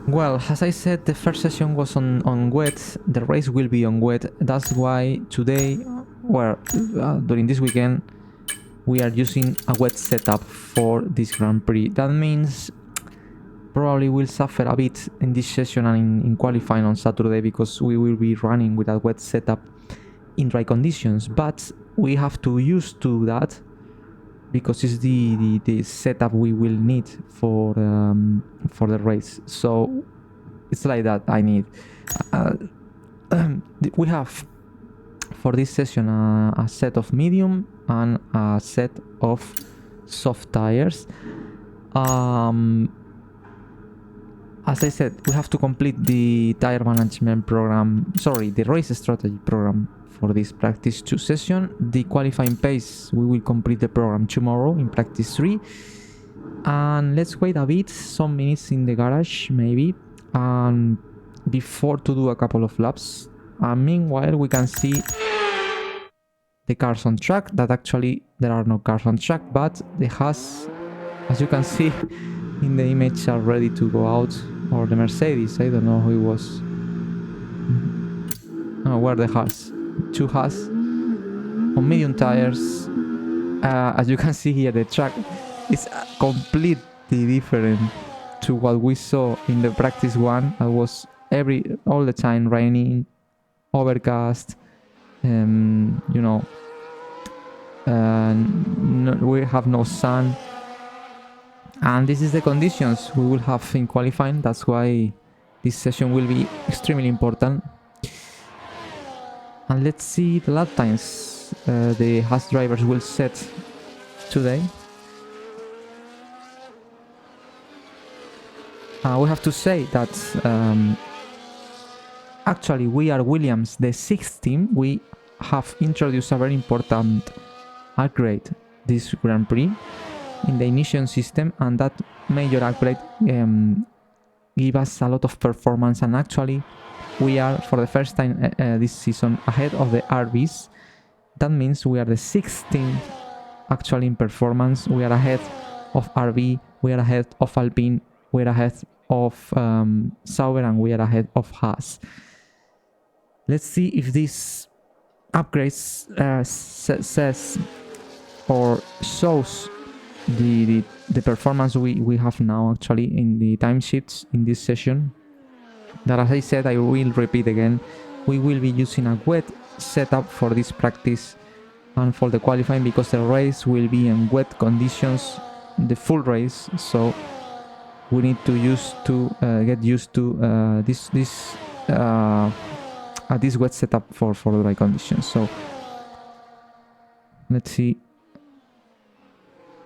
Well, as I said, the first session was on wet. The race will be on wet. That's why today, well, during this weekend, we are using a wet setup for this Grand Prix. That means probably we'll suffer a bit in this session and in qualifying on Saturday because we will be running with a wet setup in dry conditions. But we have to use to that because it's the setup we will need for the race. So it's like that. I need we have for this session a set of medium and a set of soft tires. As I said, we have to complete the tire management program, sorry, the race strategy program for this practice 2 session. The qualifying pace, we will complete the program tomorrow in practice 3. And let's wait a bit, some minutes in the garage maybe, and before to do a couple of laps. And meanwhile, we can see the cars on track. That actually there are no cars on track, but the Haas, as you can see in the image, are ready to go out. Or the Mercedes, I don't know who it was. Oh, where the Haas? 2 Haas on medium tires. As you can see here, the track is completely different to what we saw in the practice 1. It was all the time raining, overcast, you know, we have no sun. And this is the conditions we will have in qualifying. That's why this session will be extremely important. And let's see the lap times the Haas drivers will set today. We have to say that actually we are Williams, the 6th team. We have introduced a very important upgrade this Grand Prix in the ignition system, and that major upgrade give us a lot of performance. And actually we are for the first time this season ahead of the RBs. That means we are the 6th team actually in performance. We are ahead of RB, we are ahead of Alpine, we are ahead of Sauber, and we are ahead of Haas. Let's see if this upgrades says or shows the performance we have now actually in the timesheets in this session. That, as I said, I will repeat again, we will be using a wet setup for this practice and for the qualifying, because the race will be in wet conditions, the full race. So we need to get used to this wet setup for the right conditions. So let's see.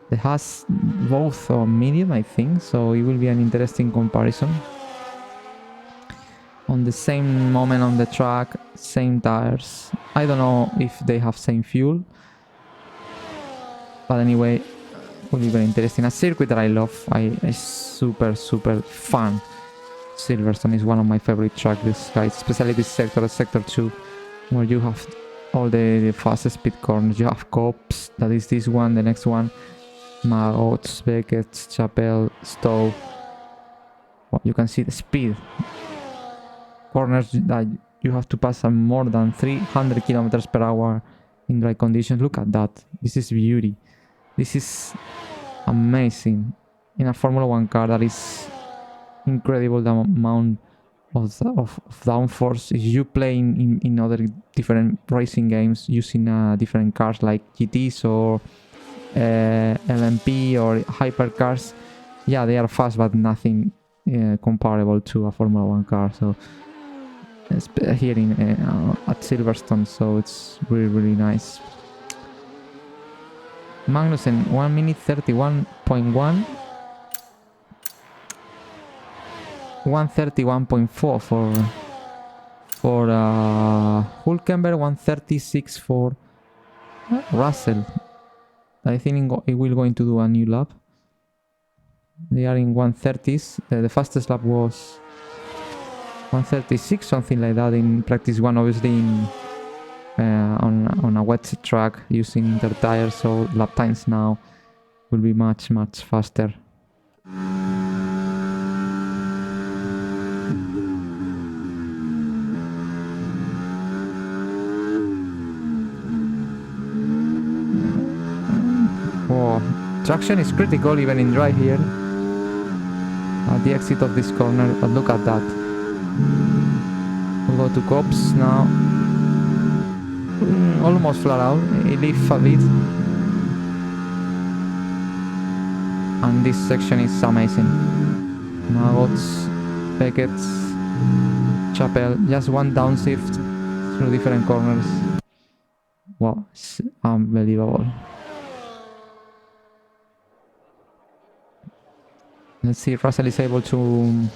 It has both on medium, I think, so it will be an interesting comparison. On the same moment on the track, same tires. I don't know if they have same fuel, but anyway, it will be very interesting. A circuit that I love. It's super fun. Silverstone is one of my favorite tracks, this guy, especially this sector 2, where you have all the fast speed corners. You have Cops, that is this one, the next one, Marots, Beckett, Chapelle, Stowe. Well, you can see the speed. Corners that you have to pass more than 300 kilometers per hour in dry conditions. Look at that. This is beauty. This is amazing. In a Formula 1 car, that is incredible, the amount of downforce. If you play in other different racing games using different cars like GTs or LMP or hypercars, yeah, they are fast, but nothing comparable to a Formula 1 car. So here at Silverstone, so it's really nice. Magnussen 1 minute 31.1, 131.4 for Hülkenberg, 136 for Russell. I think it will going to do a new lap. They are in 130s. The fastest lap was 136, something like that in practice 1, obviously on a wet track using their tires, so lap times now will be much faster. Traction is critical even in dry here. At the exit of this corner, but look at that. We'll go to cops now. Almost flat out. It leaves a bit. And this section is amazing. Magots, Beckett's, Chapel, just one downshift through different corners. Wow, it's unbelievable. Let's see if Russell is able to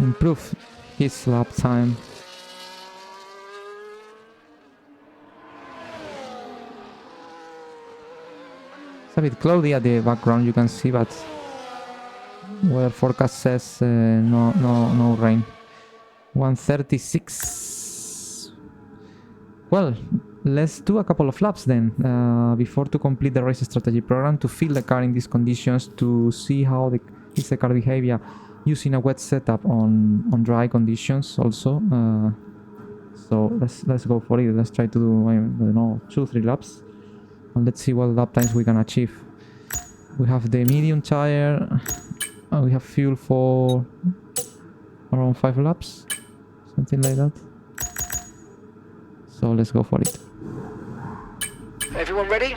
improve his lap time. It's a bit cloudy at the background, you can see, but weather forecast says no rain. 136. Well, let's do a couple of laps then before to complete the race strategy program, to feel the car in these conditions, to see how is the car behavior using a wet setup on dry conditions also. So let's go for it. Let's try to do, I don't know, 2-3 laps, and let's see what lap times we can achieve. We have the medium tire, and we have fuel for around 5 laps, something like that. So let's go for it. Everyone ready?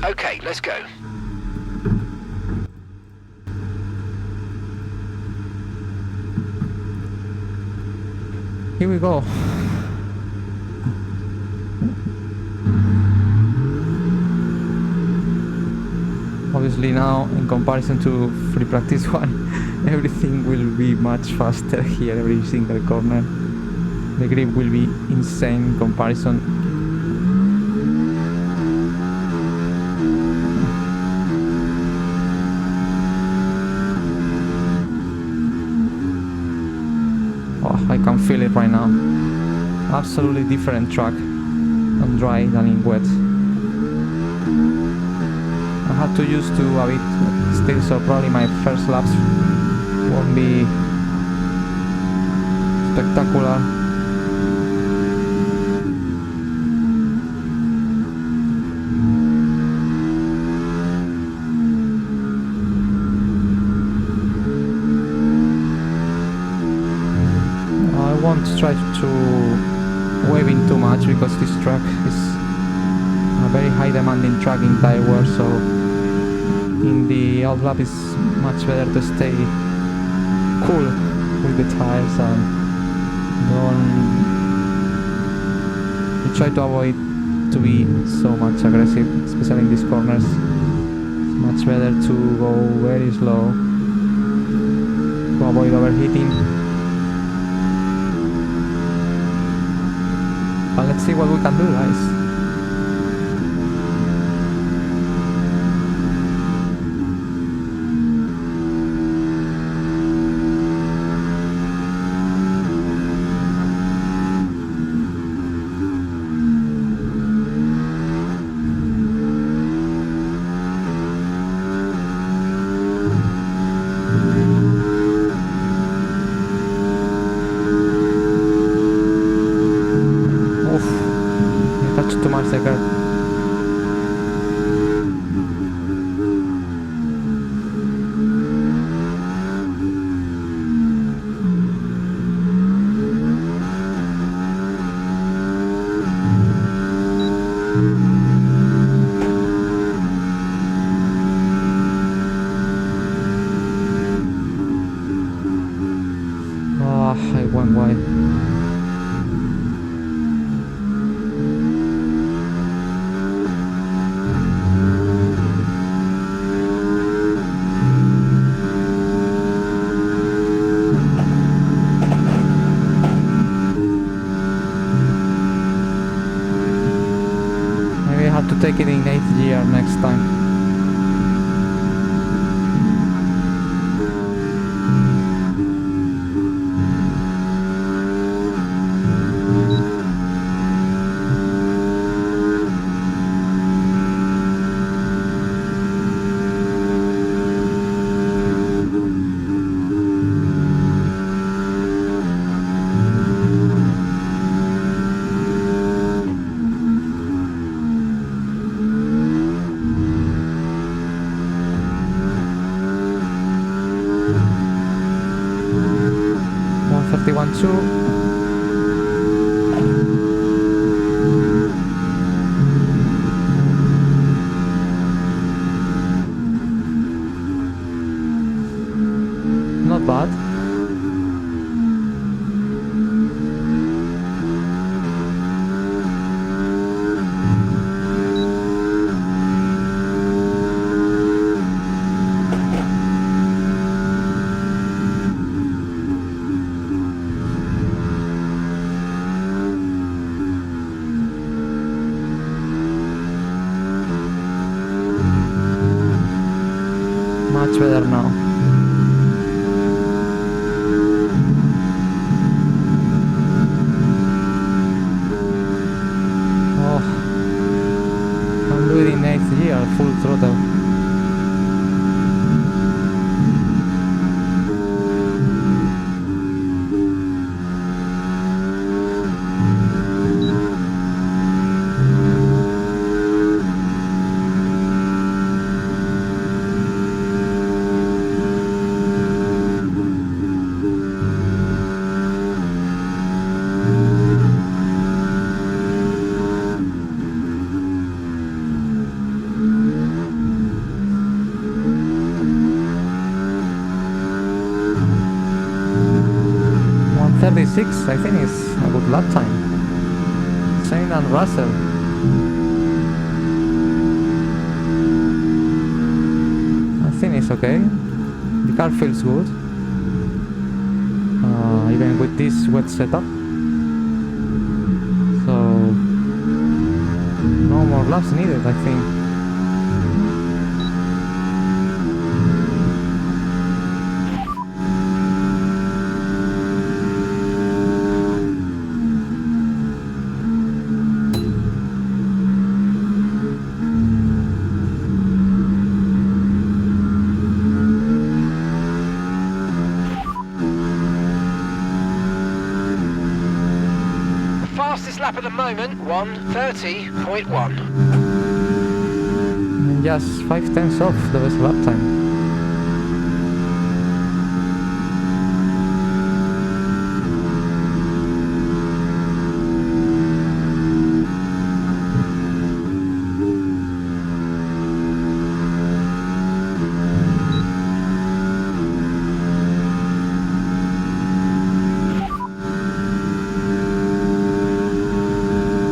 Okay, let's go. Here we go. Obviously now, in comparison to free practice 1, everything will be much faster here, every single corner. The grip will be insane in comparison. Oh, I can feel it right now. Absolutely different track on dry than in wet. I had to use to a bit still, so probably my first laps won't be spectacular. I won't try to wave in too much because this track is a very high demanding track in tire wear, so in the out lap it's much better to stay cool with the tires and don't try to avoid to be so much aggressive, especially in these corners. It's much better to go very slow to avoid overheating. But let's see what we can do, guys. Too much the car. Ah, I went wide. To take it in 8th gear next time. 1-2. Not bad. Much better now. Oh, I'm doing in 8th gear, full throttle. I think it's a good lap time. Same than Russell. I think it's okay. The car feels good. Even with this wet setup. So no more laps needed, I think. Lap at the moment, 1:30.1. And just 5/10 off the best lap time.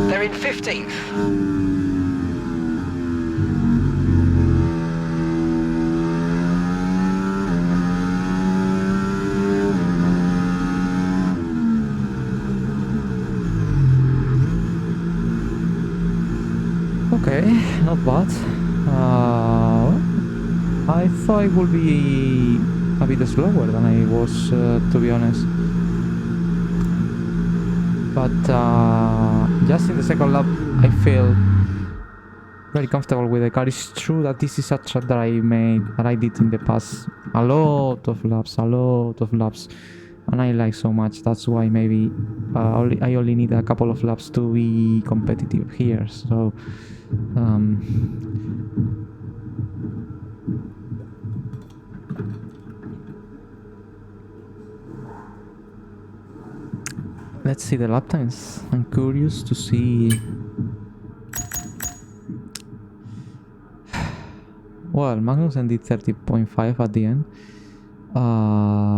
They're in 15th. Okay, not bad. I thought it would be a bit slower than I was, to be honest. But just in the second lap, I feel very comfortable with the car. It's true that this is a track that I did in the past. A lot of laps, and I like so much. That's why maybe I only need a couple of laps to be competitive here. So let's see the lap times. I'm curious to see. Well, Magnussen did 30.5 at the end.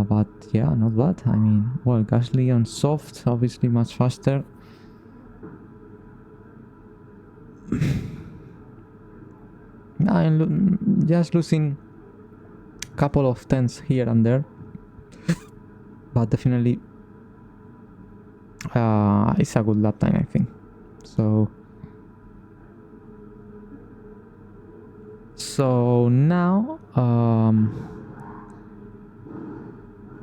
But yeah, not bad. I mean, well, Gasly on soft, obviously much faster. I'm just losing a couple of tenths here and there. But definitely it's a good lap time, I think. So now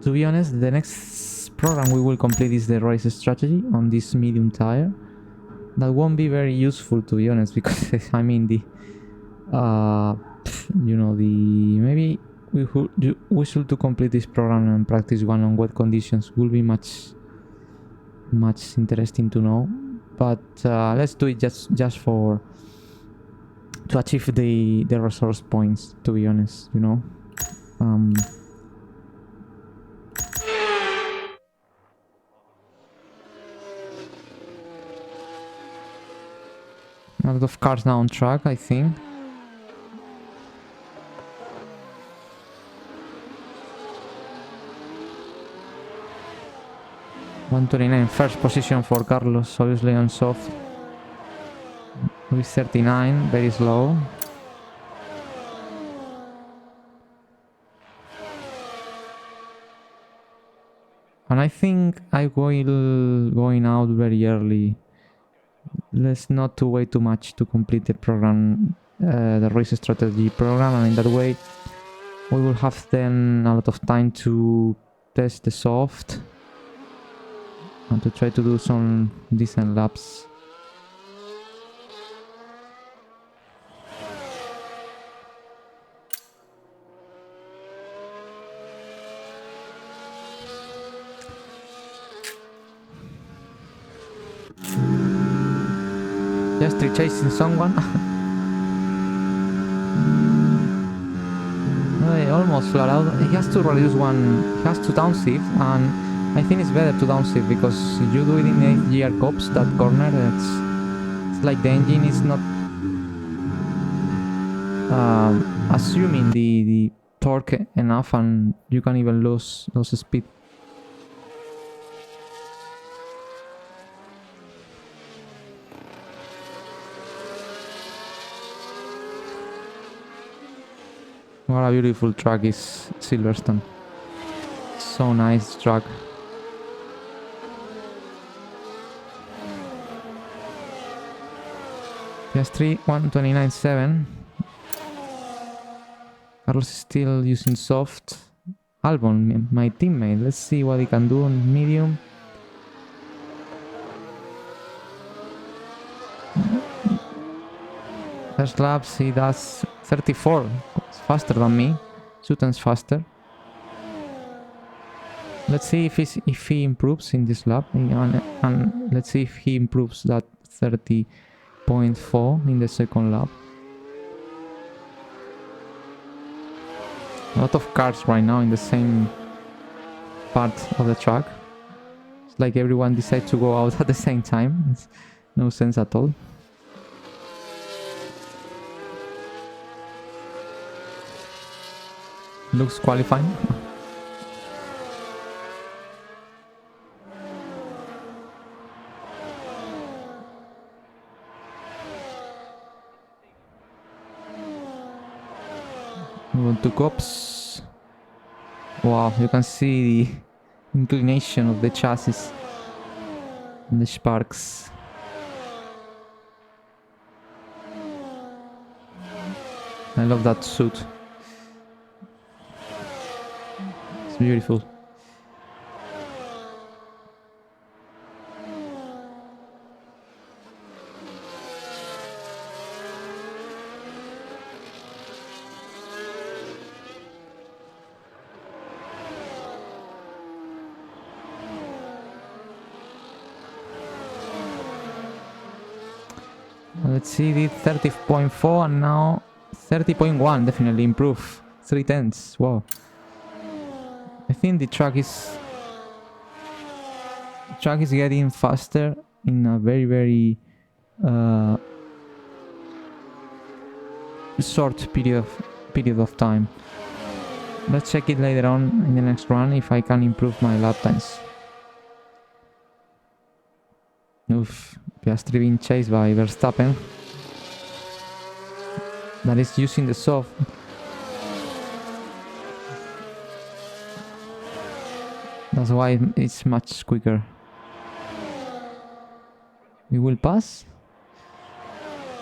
to be honest, the next program we will complete is the race strategy on this medium tire. That won't be very useful, to be honest, because I mean the you know, maybe we should to complete this program and practice one on wet conditions will be much interesting to know. But let's do it just for to achieve the resource points, to be honest, you know. A lot of cars now on track, I think. .129 first position for Carlos, obviously on soft. With 39, very slow. And I think I will going out very early. Let's not to wait too much to complete the program, the race strategy program, and in that way we will have then a lot of time to test the soft and to try to do some decent laps. Just chasing someone. I almost flat out. He has to reduce one. He has to downshift, and I think it's better to downshift because if you do it in 8th gear cops, that corner, it's like the engine is not assuming the torque enough, and you can even lose speed. What a beautiful track is Silverstone. So nice track. PS3 129.7. Carlos is still using soft. Albon, my teammate. Let's see what he can do on medium. First laps he does 34. It's faster than me. 2 times faster. Let's see if he improves in this lap, and let's see if he improves that 30.4 in the second lap. A lot of cars right now in the same part of the track. It's like everyone decides to go out at the same time. It's no sense at all. Looks qualifying. Move on to cops. Wow, you can see the inclination of the chassis and the sparks. I love that suit. It's beautiful. Let's see, the 30.4 and now 30.1, definitely improve. 3/10, wow. I think the track is getting faster in a very, very short period of time. Let's check it later on in the next run if I can improve my lap times. Oof, Piastri being chased by Verstappen. That is using the soft. That's why it's much quicker. We will pass?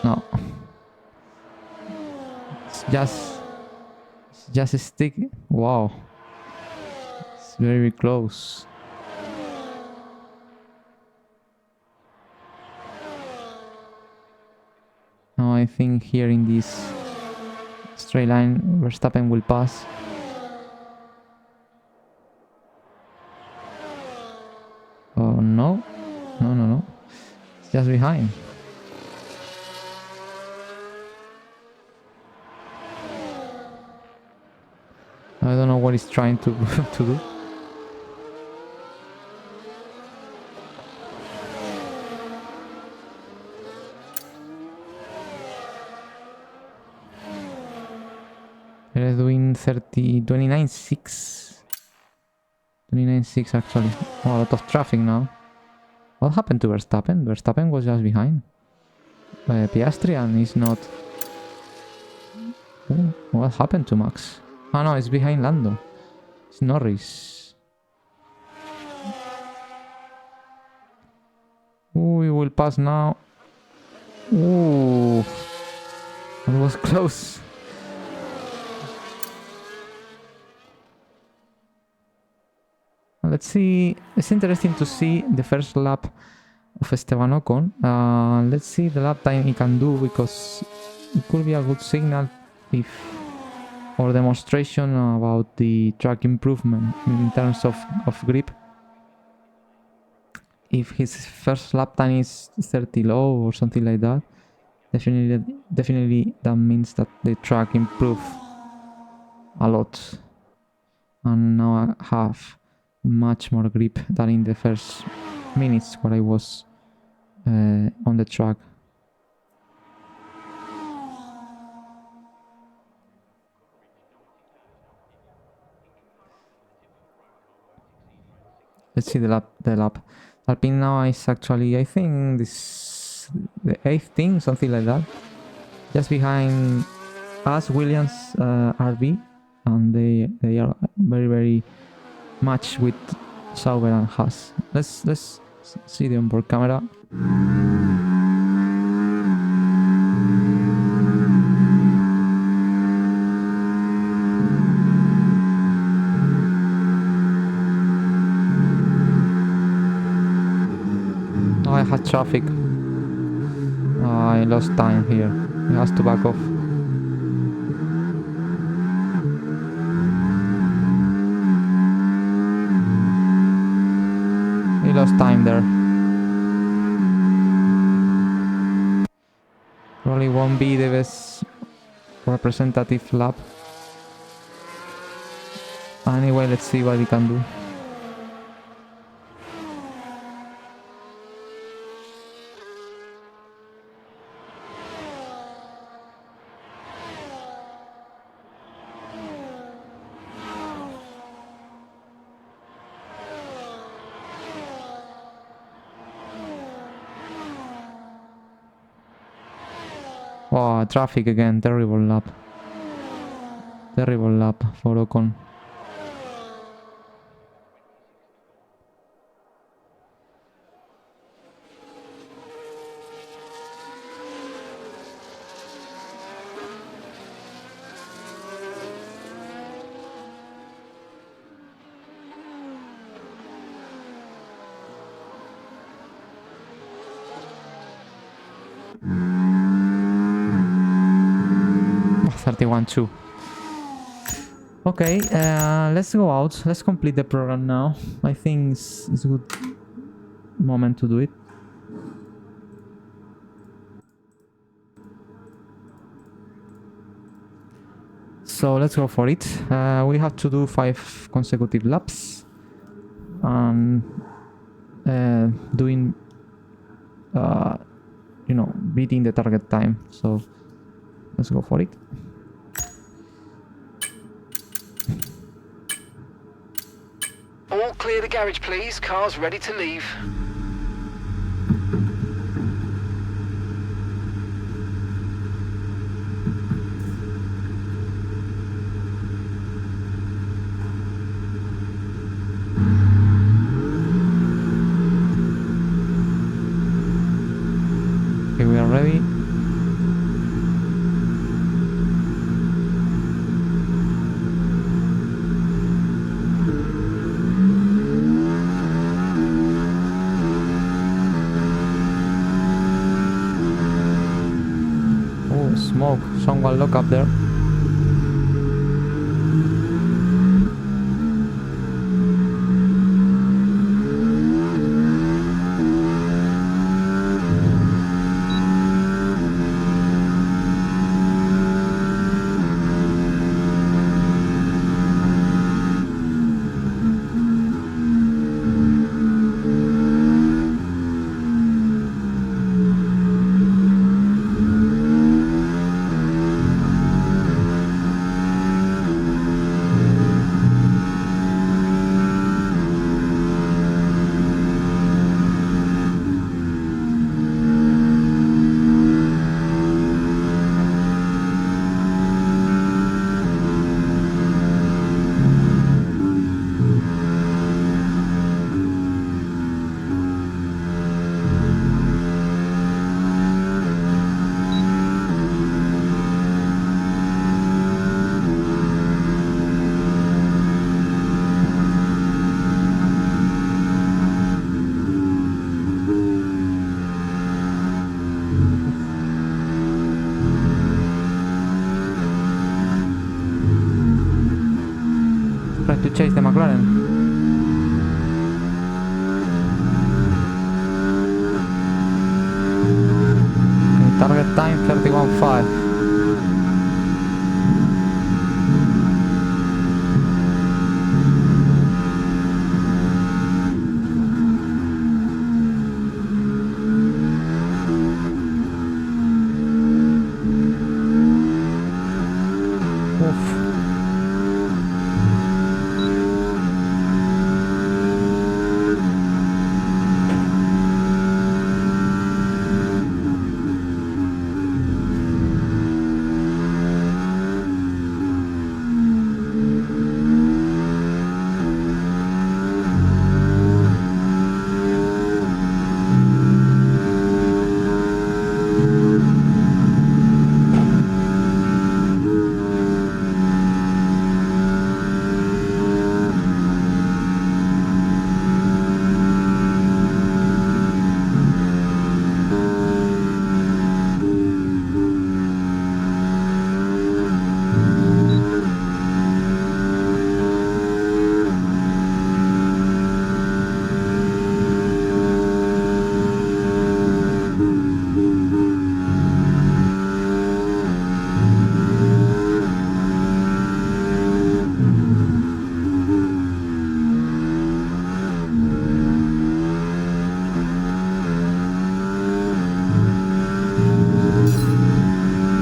No. It's just a stick. Wow. It's very close. Now I think here in this straight line Verstappen will pass. Oh no. No. It's just behind. I don't know what he's trying to to do. 29.6. 29.6 actually. Oh, a lot of traffic now. What happened to Verstappen? Verstappen was just behind. Piastri and is not... Ooh, what happened to Max? Oh no, it's behind Lando. It's Norris. Ooh, we will pass now. Ooh, that was close. Let's see. It's interesting to see the first lap of Esteban Ocon. Let's see the lap time he can do, because it could be a good signal if, or demonstration about the track improvement in terms of grip. If his first lap time is 30 low or something like that, definitely that means that the track improved a lot, and now I have much more grip than in the first minutes where I was on the track. Let's see the lap. Alpine now is actually, I think, this the 8th team, something like that. Just behind us, Williams, RB, and they are very much with Sauber and Haas. Let's see the onboard camera. Oh, I had traffic. I lost time here. He has to back off. He lost time there. Probably won't be the best representative lap. Anyway, let's see what he can do. Oh, traffic again. Terrible lap. Terrible lap for Ocon. Oh, 31-2. Okay, let's go out. Let's complete the program now. I think it's a good moment to do it. So let's go for it. We have to do 5 consecutive laps and doing, you know, beating the target time. So let's go for it. All clear the garage, please. Cars ready to leave. Okay, we are ready. Oh, smoke. Someone look up there. Try to chase the McLaren. Okay, target time 31.5.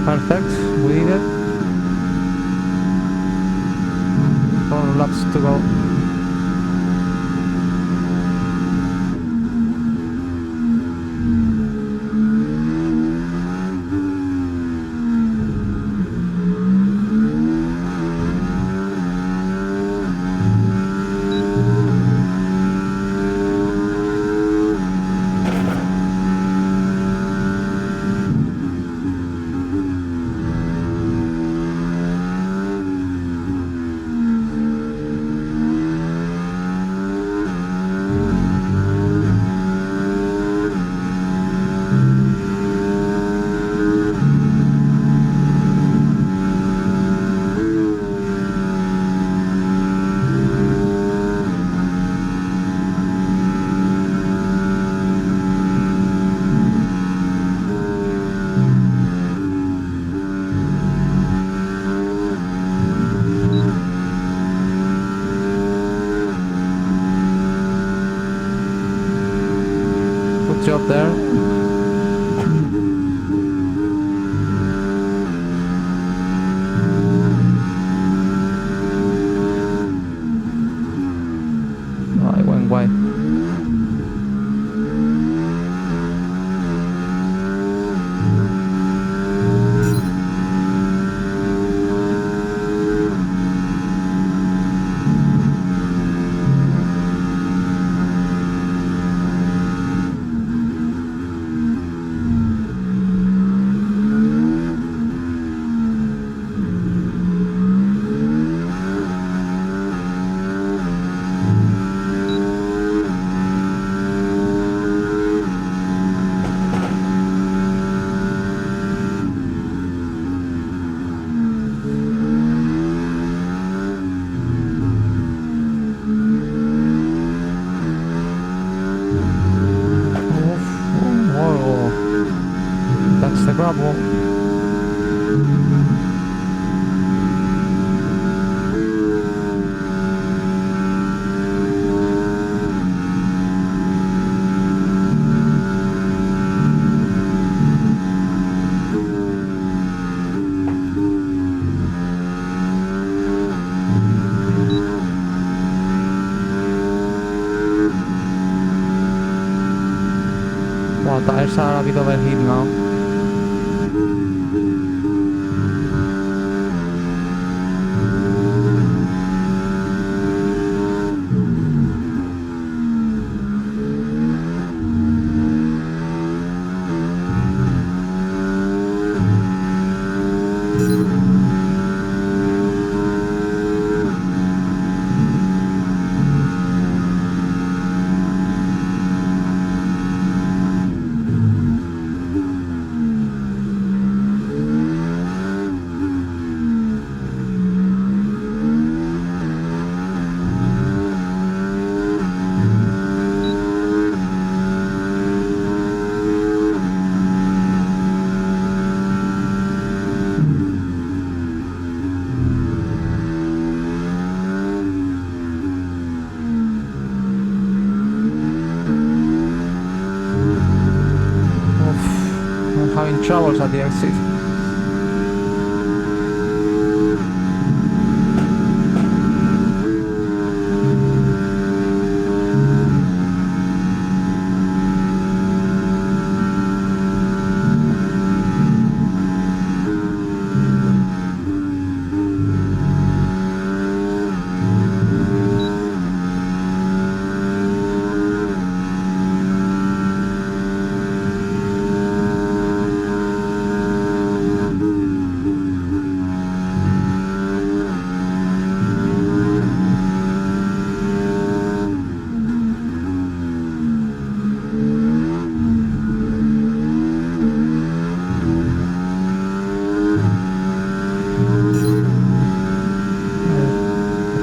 Perfect, we did it. 4 laps to go. Good job there. Oh, I went wide. That's the gravel. Wow, tires are a bit overheat now. troubles at the exit.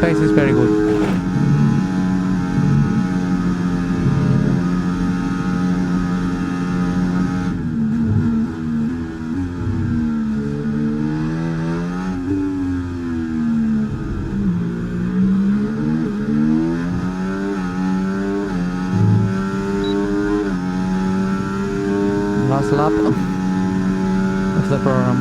Pace is very good. Last lap of the program.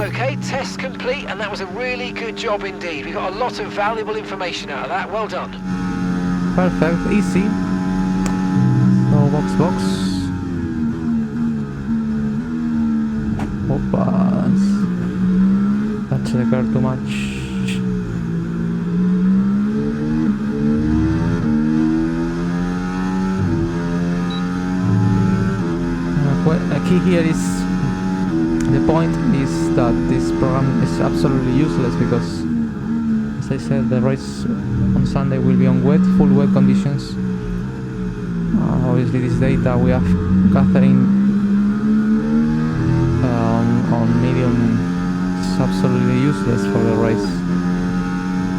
Okay, test complete, and that was a really good job indeed. We got a lot of valuable information out of that. Well done. Perfect, easy. So box. Opas. Touch the car too much. The key here is, the point is that this program is absolutely useless because, as I said, the race on Sunday will be on full wet conditions. Obviously this data we have gathering on medium is absolutely useless for the race.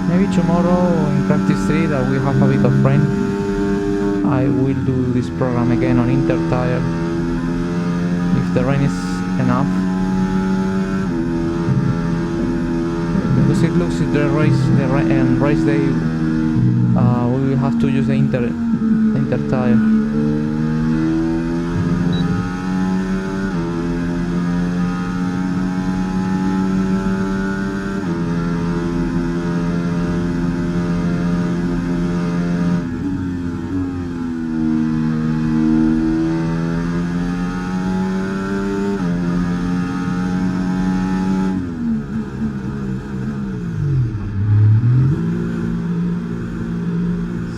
Maybe tomorrow in practice 3 that we have a bit of rain, I will do this program again on inter tire if the rain is enough. Because it looks like the race day we will have to use the inter tire.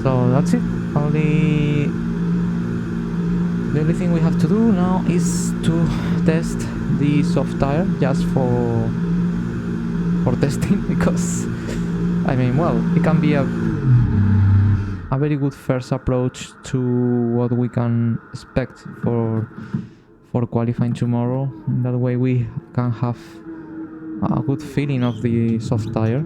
So that's it. The only thing we have to do now is to test the soft tire just for testing, because I mean, well, it can be a very good first approach to what we can expect for qualifying tomorrow. In that way we can have a good feeling of the soft tire.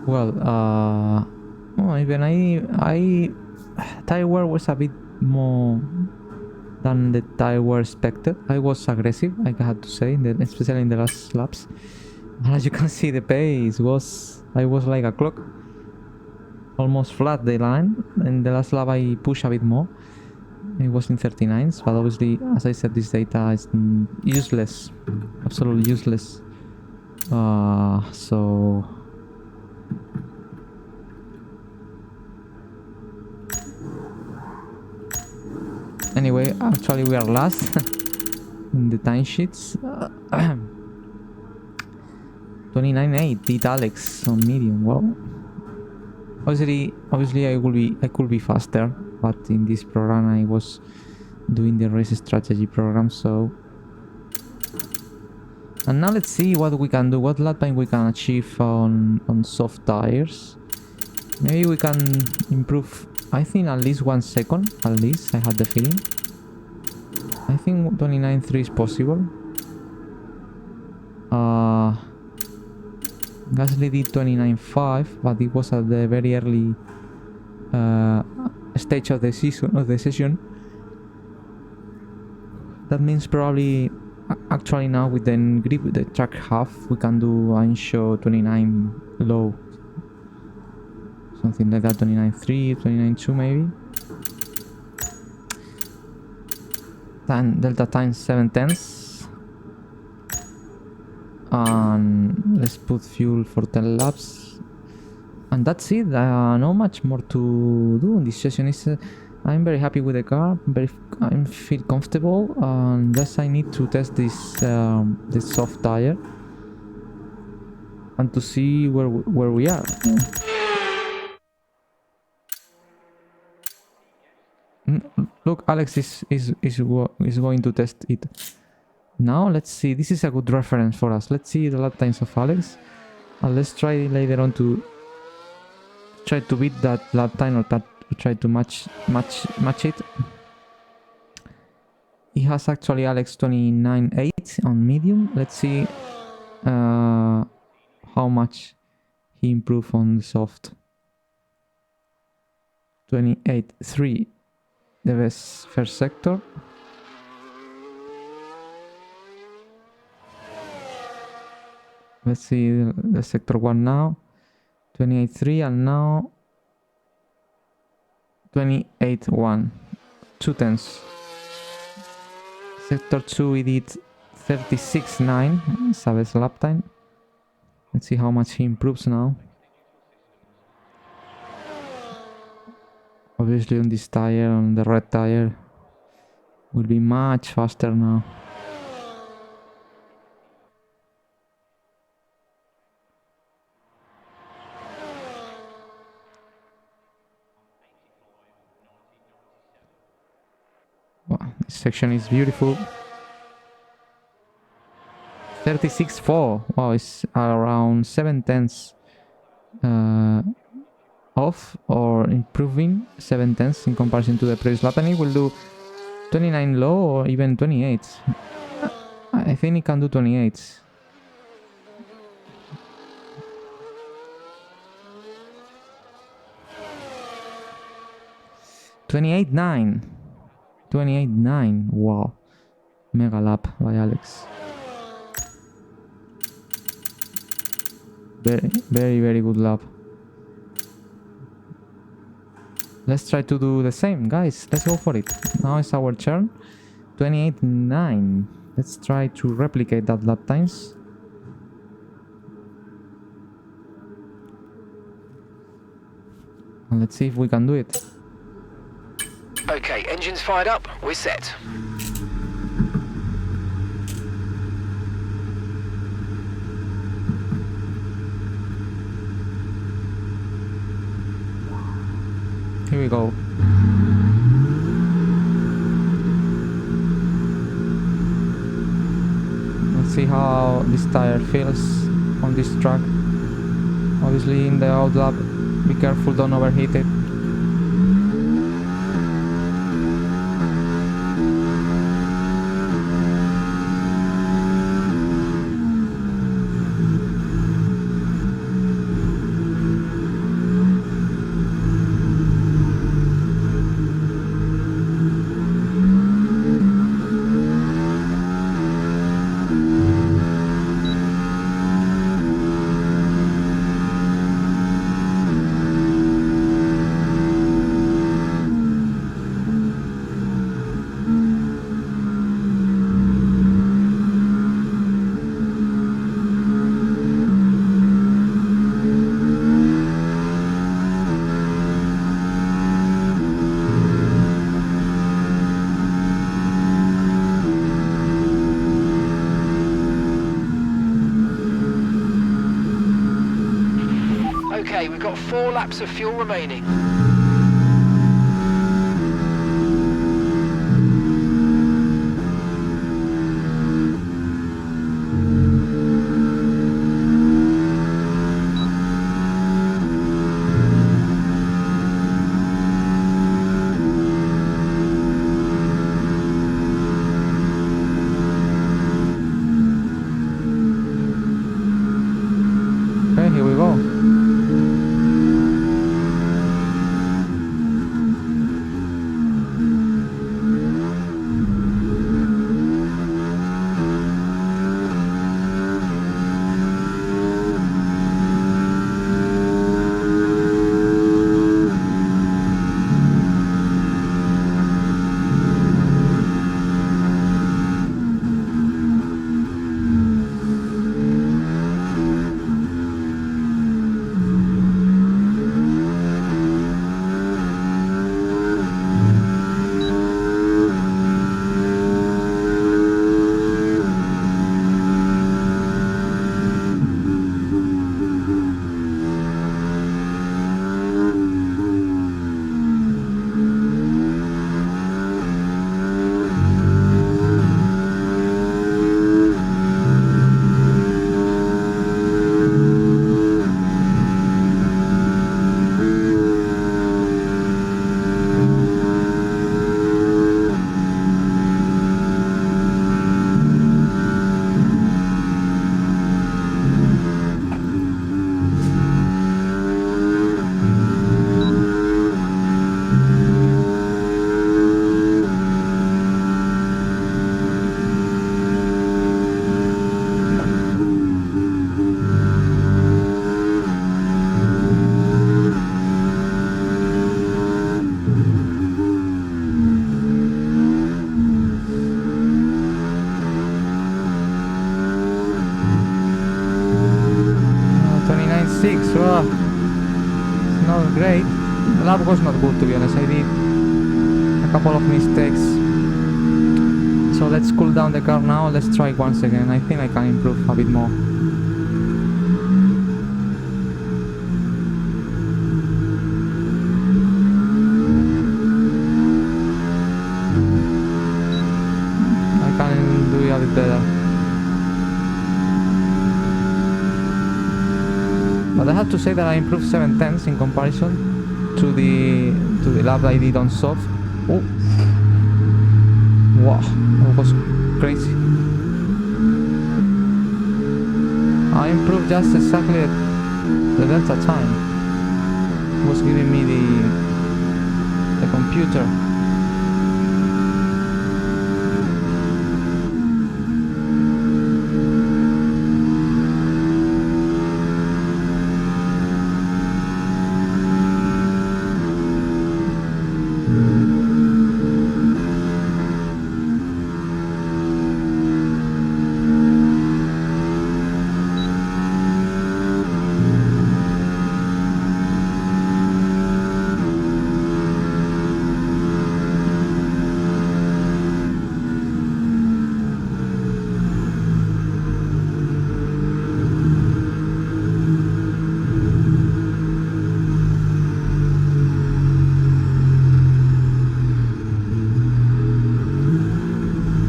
Well, even I tire wear was a bit more than the tire wear expected. I was aggressive, I had to say, especially in the last laps. And as you can see, the pace I was like a clock, almost flat the line. In the last lap I pushed a bit more. It was in 39s, but obviously, as I said, this data is useless, absolutely useless. So anyway, actually we are last in the timesheets. 29.8 did Alex on medium. Well, obviously I could be faster, but in this program I was doing the race strategy program, so. And now let's see what we can do, what lap time we can achieve on soft tires. Maybe we can improve, I think, at least 1 second, at least, I had the feeling. I think 29.3 is possible. Gasly did 29.5, but it was at the very early stage of the session. That means probably, actually now with the grip, the track half, we can do Ansho 29 low. Something like that, 29.3, 29.2 maybe. Delta times 7/10. And let's put fuel for 10 laps. And that's it. Not much more to do in this session. I'm very happy with the car. I feel comfortable. And just I need to test this soft tire and to see where we are. Look, Alex is going to test it. Now let's see. This is a good reference for us. Let's see the lap times of Alex, and let's try later on to try to beat that lap time, or try to match it. He has actually Alex 29.8 on medium. Let's see how much he improved on the soft. 28.3, the best first sector. Let's see the sector 1 now. 28.3 and now 28.1. 2/10. Sector 2 we did 36.9. Savage lap time. Let's see how much he improves now. Obviously on this tire, on the red tire, will be much faster now. Wow, this section is beautiful. 36.4. Wow, it's around 7/10 off or improving 7/10 in comparison to the previous lap, and it will do 29 low or even 28. I think it can do 28. $28.9. 28.9. Wow. Mega lap by Alex. Very good lap. Let's try to do the same, guys. Let's go for it. Now it's our turn. 28.9. Let's try to replicate that lap times. And let's see if we can do it. Okay, engines fired up. We're set. Here we go. Let's see how this tire feels on this track. Obviously in the out lap, be careful, don't overheat it. Okay, we've got 4 laps of fuel remaining. Okay, here we go. Well, it's not great. The lap was not good, to be honest. I did a couple of mistakes. So let's cool down the car now. Let's try once again. I think I can improve a bit more. I can do it a bit better. But I have to say that I improved 7/10 in comparison to the lap I did on soft. Oh, wow, that was crazy. I improved just exactly the delta time. It was giving me the computer.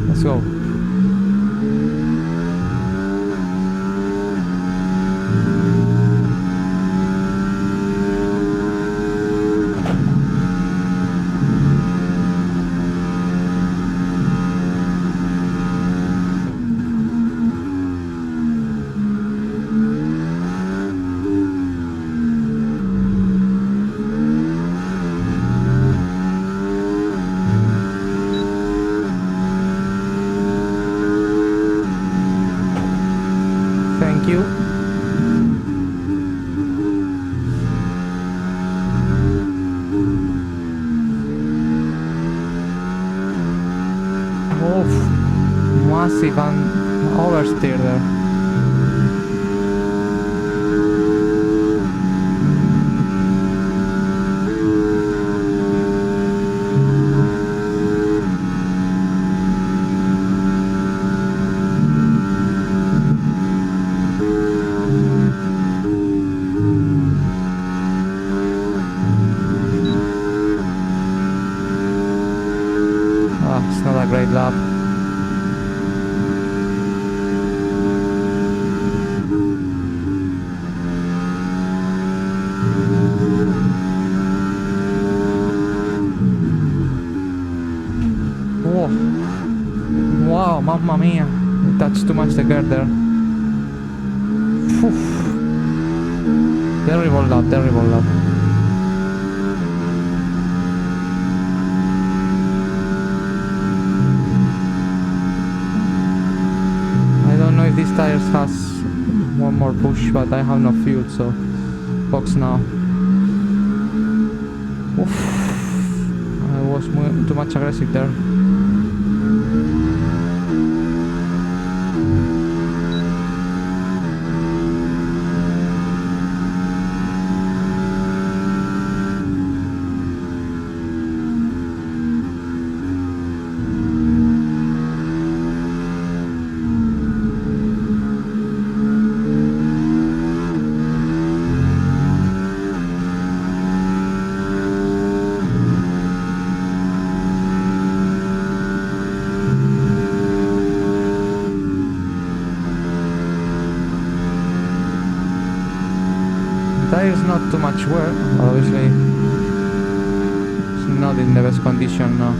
Let's go. Thank you. Oh, massive and oversteer there. great lap. Oh. Wow, mamma mia. It touched too much the curb there. Phew. Terrible lap, terrible lap. I don't know if this tires has one more push, but I have no fuel, so box now. Oof. I was too much aggressive there. There is not too much wear, obviously. It's not in the best condition now.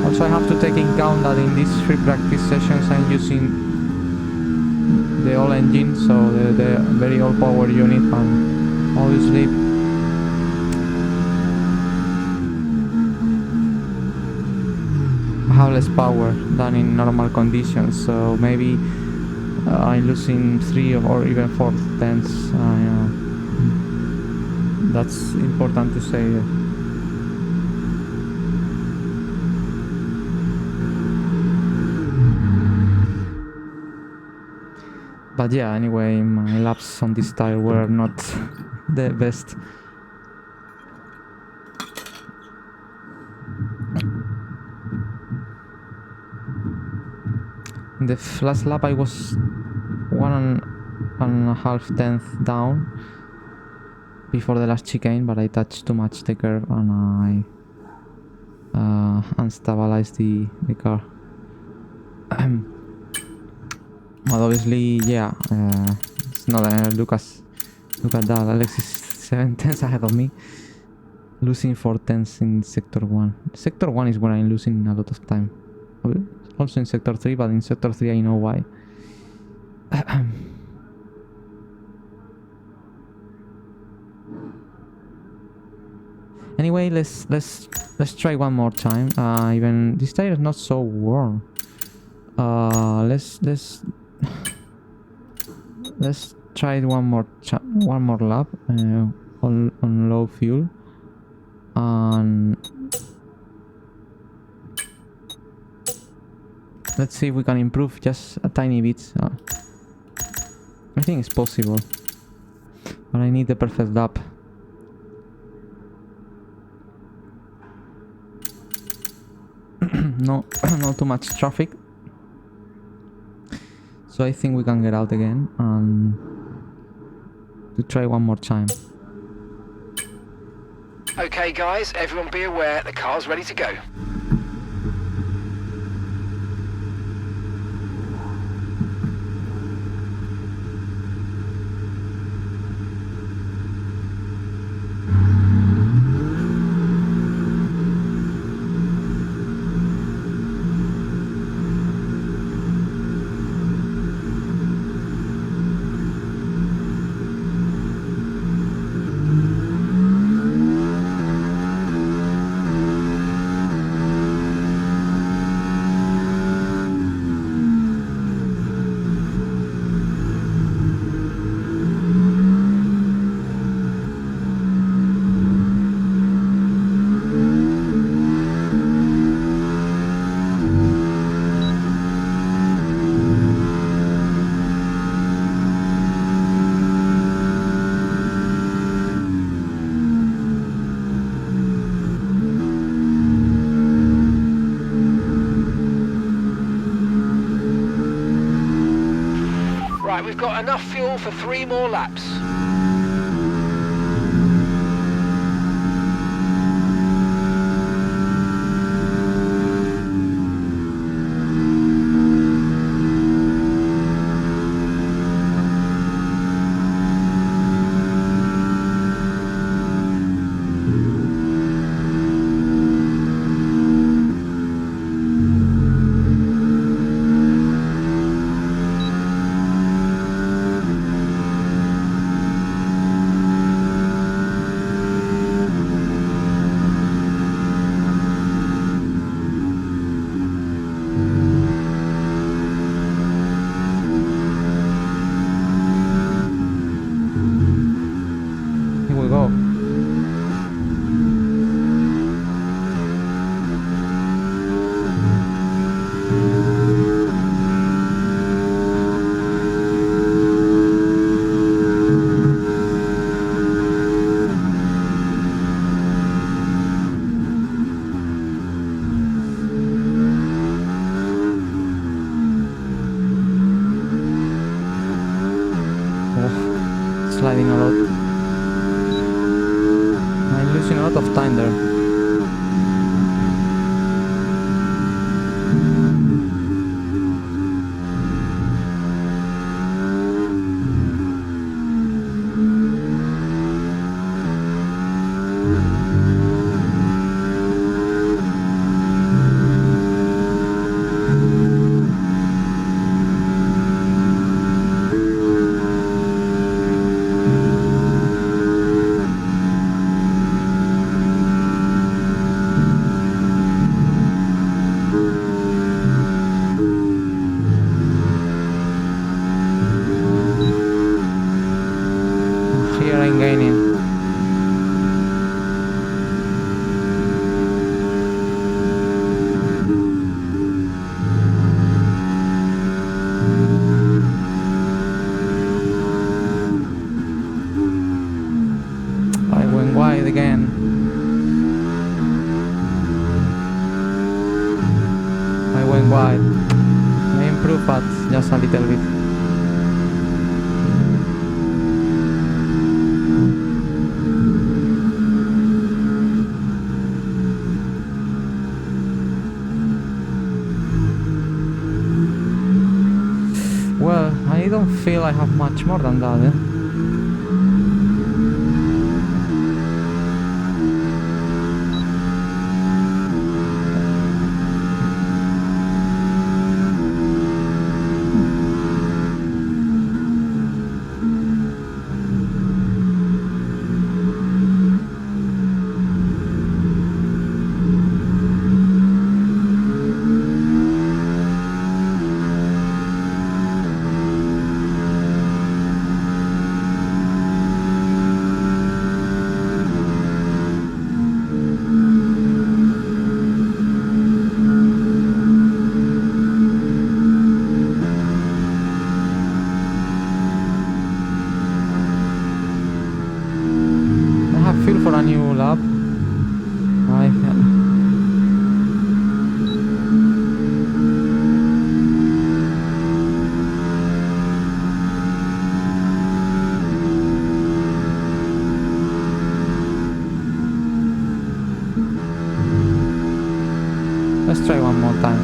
Also, I have to take in count that in these free practice sessions I'm using the old engine, so the very old power unit, and obviously have less power than in normal conditions, so maybe I'm losing 3 or even 4 tenths. That's important to say. But yeah, anyway, my laps on this tire were not the best. In the last lap I was 1.5 tenths down before the last chicane, but I touched too much the curve and I unstabilized the car. But obviously, yeah, it's not look at that. Alex is 7 tenths ahead of me, losing 4 tenths in sector 1. Sector 1 is where I'm losing a lot of time. Also in sector 3, but in sector 3 I know why. Anyway, let's try one more time. Even this tire is not so warm. Let's try it one more lap on low fuel, and let's see if we can improve just a tiny bit. I think it's possible, but I need the perfect lap. No too much traffic, so I think we can get out again and to try one more time. Okay guys, everyone be aware, the car's ready to go. got enough fuel for 3 more laps. Sliding a lot. I'm losing a lot of time there. Here I'm gaining. I went wide again. I went wide. I improved, but just a little bit. Well, I don't feel I have much more than that, eh? Feel for a new lap. Let's try one more time.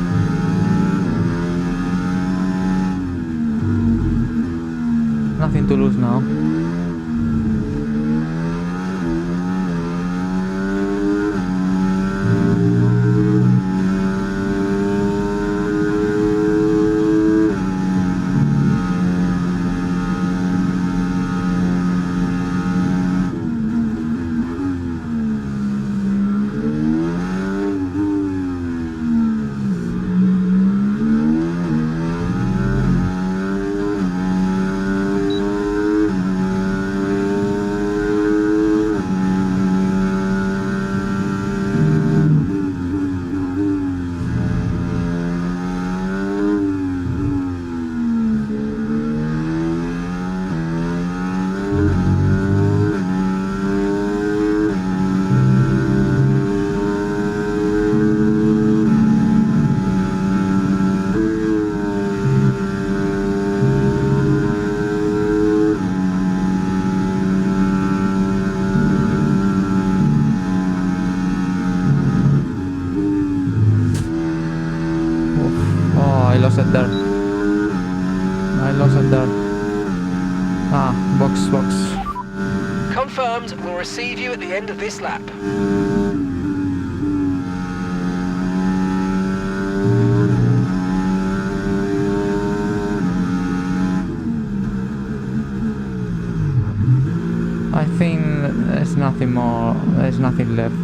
Nothing to lose now. lost it there. I lost it there. Ah, box. Confirmed. We'll receive you at the end of this lap. I think there's nothing more. There's nothing left.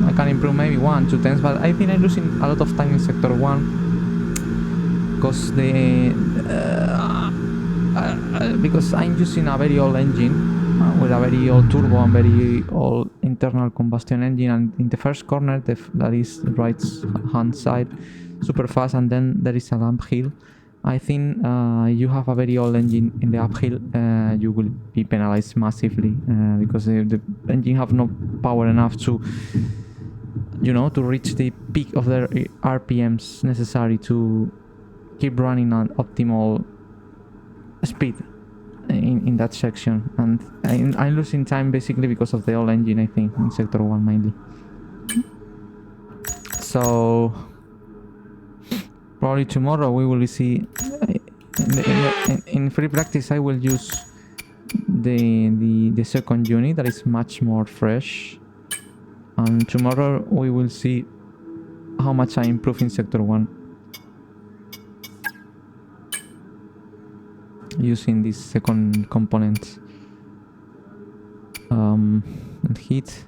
I can improve maybe 1-2 tenths, but I think I'm losing a lot of time in sector 1 because because I'm using a very old engine with a very old turbo and very old internal combustion engine, and in the first corner that is right hand side super fast, and then there is an uphill. I think you have a very old engine in the uphill, you will be penalized massively because the engine have no power enough to, you know, to reach the peak of the RPMs necessary to keep running at optimal speed in that section, and I'm losing time basically because of the old engine, I think, in sector 1 mainly. So probably tomorrow we will see in free practice I will use the second unit that is much more fresh, and tomorrow we will see how much I improve in sector 1 using this second component. Heat,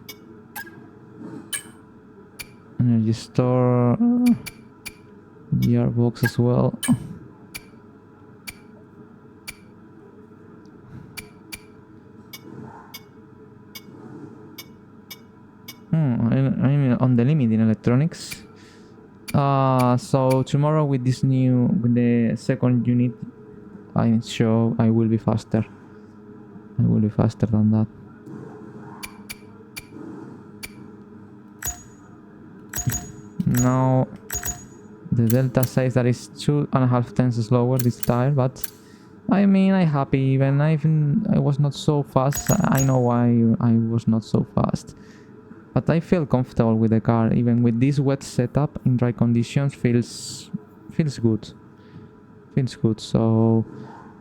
energy store, gearbox as well. I'm on the limit in electronics. So tomorrow with the second unit, I'm sure I will be faster. I will be faster than that. Now the delta says that is 2.5 tenths slower this tire, but I mean I'm happy. Even I was not so fast. I know why I was not so fast, but I feel comfortable with the car. Even with this wet setup in dry conditions, feels good. Feels good. So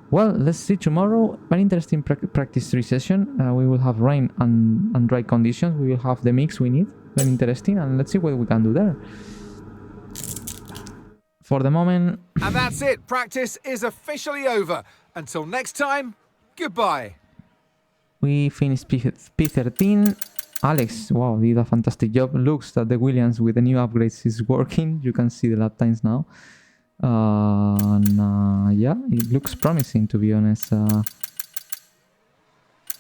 well, let's see tomorrow. Very interesting practice 3 session. We will have rain and dry conditions. We will have the mix we need. Very interesting, and let's see what we can do there. For the moment... And that's it. Practice is officially over. Until next time, goodbye. We finished P13. Alex, wow, did a fantastic job. Looks that the Williams with the new upgrades is working. You can see the lap times now. Yeah, it looks promising, to be honest.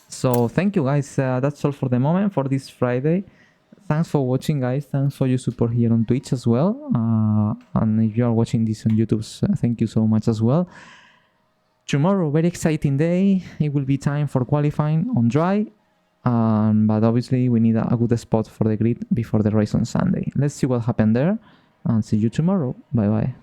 So thank you guys. That's all for the moment for this Friday. Thanks for watching, guys. Thanks for your support here on Twitch as well. And if you are watching this on YouTube, thank you so much as well. Tomorrow, very exciting day. It will be time for qualifying on dry. But obviously we need a good spot for the grid before the race on Sunday. Let's see what happened there, and see you tomorrow. Bye bye.